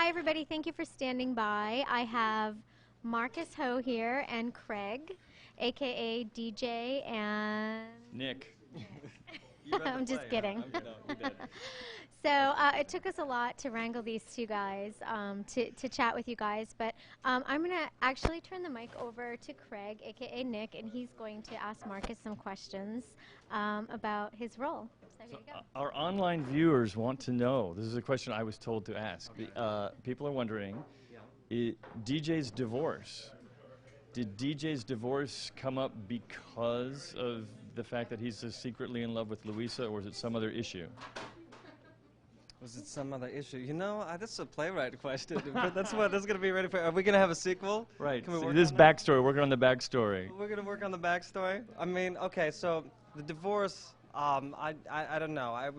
Hi, everybody. Thank you for standing by. I have Marcus Ho here and Craig, a.k.a. DJ and... Nick. I'm just kidding. So it took us a lot to wrangle these two guys to chat with you guys, but I'm going to actually turn the mic over to Craig, a.k.a. Nick, and he's going to ask Marcus some questions about his role. So here you go. Our online viewers want to know, this is a question I was told to ask. People are wondering, DJ's divorce. Did DJ's divorce come up because of the fact that he's secretly in love with Louisa, or was it some other issue? Was it some other issue? You know, that's a playwright question. That's going to be ready for. Are we going to have a sequel? Right. Can we work this on backstory. Working on the backstory. We're going to work on the backstory. I mean, okay. So the divorce. I don't know. I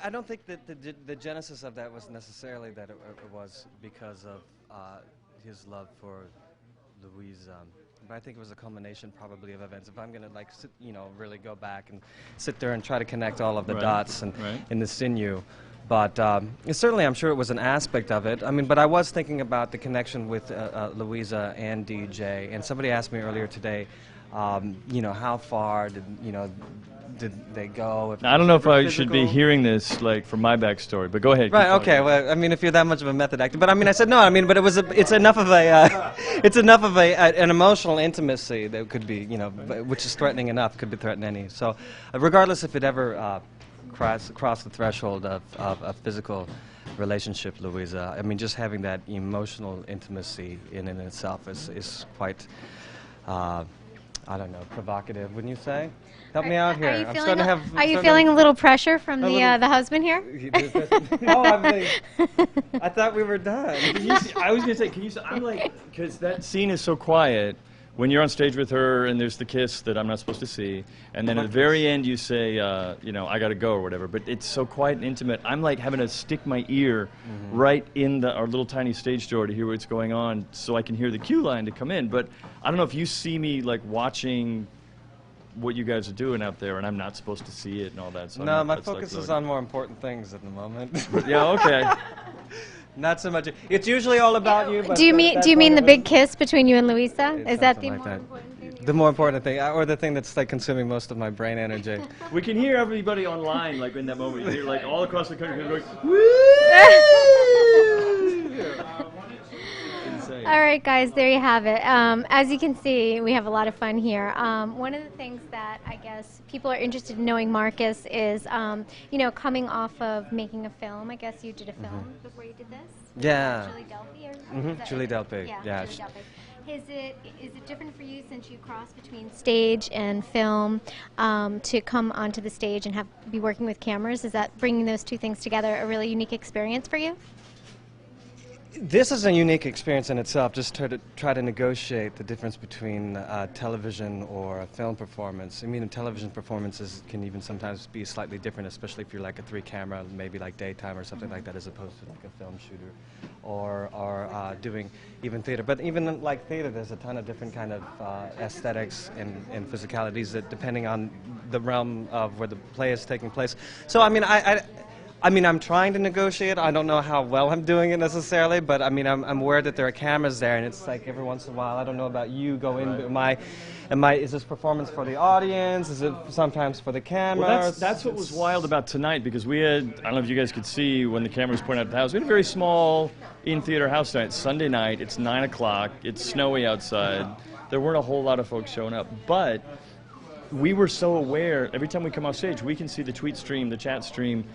don't think that the genesis of that was necessarily that it was because of his love for Louisa. But I think it was a culmination probably of events. If I'm going to really go back and sit there and try to connect all of the dots and in the sinew. But certainly I'm sure it was an aspect of it. I mean, but I was thinking about the connection with Louisa and DJ. And somebody asked me earlier today, how far did they go? Now, I don't know if I should be hearing this from my backstory, but go ahead. Right. Okay. Well, I mean, if you're that much of a method actor, but I mean, I said no. I mean, but it's enough of an emotional intimacy that could be, which is threatening enough, could be threaten any. So, regardless if it ever crossed the threshold of a physical relationship, Louisa. I mean, just having that emotional intimacy in itself is quite. I don't know, provocative, wouldn't you say? Help me out here. Are you feeling a little pressure from the husband here? I thought we were done. I was going to say, I'm like, because that scene is so quiet. When you're on stage with her and there's the kiss that I'm not supposed to see, and then at the very end you say, I got to go or whatever, but it's so quiet and intimate. I'm like having to stick my ear right in our little tiny stage door to hear what's going on so I can hear the cue line to come in. But I don't know if you see me watching what you guys are doing out there and I'm not supposed to see it and all that. So no, my focus is on more important things at the moment. Yeah, okay. Not so much. It's usually all about you. But do you mean the big kiss between you and Louisa? Is that the more important thing? The more important thing, or the thing that's consuming most of my brain energy. We can hear everybody online in that moment. You hear all across the country going, woo! All right, guys, there you have it. As you can see, we have a lot of fun here. One of the things that I guess people are interested in knowing Marcus is, coming off of making a film. I guess you did a film before you did this? Yeah. Julie Delpy? Julie Delpy. Yeah. Julie Delpy. Is it different for you since you crossed between stage and film to come onto the stage and be working with cameras? Is that bringing those two things together a really unique experience for you? This is a unique experience in itself, just try to negotiate the difference between television or a film performance. I mean, television performances can even sometimes be slightly different, especially if you're like a 3-camera, maybe like daytime or something like that, as opposed to like a film shooter or doing even theater. But even like theater, there's a ton of different kind of aesthetics and physicalities that depending on the realm of where the play is taking place. So, I mean, I'm trying to negotiate. I don't know how well I'm doing it necessarily, but I mean, I'm aware that there are cameras there, and it's like every once in a while, I don't know about you, go in, is this performance for the audience? Is it sometimes for the cameras? Well, that's what was wild about tonight, because we had, I don't know if you guys could see when the camera was pointed out the house, we had a very small in-theater house tonight. It's Sunday night, it's 9 o'clock, it's snowy outside. There weren't a whole lot of folks showing up, but we were so aware, every time we come off stage, we can see the tweet stream, the chat stream.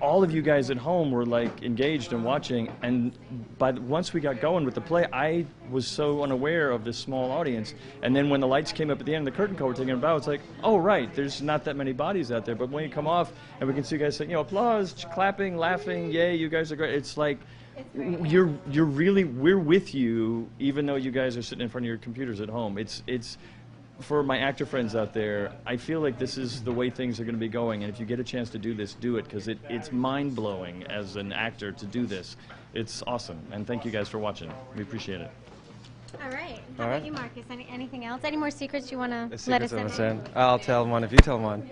All of you guys at home were engaged and watching, and once we got going with the play, I was so unaware of this small audience. And then when the lights came up at the end, the curtain call, we're taking a bow. It's like, oh right, there's not that many bodies out there. But when you come off, and we can see you guys saying, applause, clapping, laughing, yay, you guys are great. It's like we're with you, even though you guys are sitting in front of your computers at home. It's for my actor friends out there, I feel like this is the way things are going to be going, and if you get a chance to do this, do it, because it's mind-blowing as an actor to do this. It's awesome, and thank you guys for watching. We appreciate it. All right. How All about right. you, Marcus? Anything else? Any more secrets you want to The let us secrets in? of us in. I'll tell one if you tell one.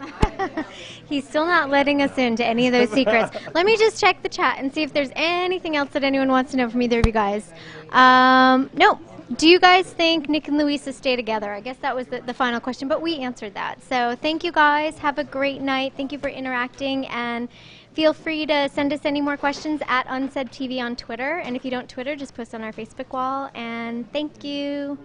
He's still not letting us into any of those secrets. Let me just check the chat and see if there's anything else that anyone wants to know from either of you guys. Nope. Do you guys think Nick and Louisa stay together? I guess that was the final question, but we answered that. So thank you guys. Have a great night. Thank you for interacting, and feel free to send us any more questions at Unsaid TV on Twitter. And if you don't Twitter, just post on our Facebook wall. And thank you.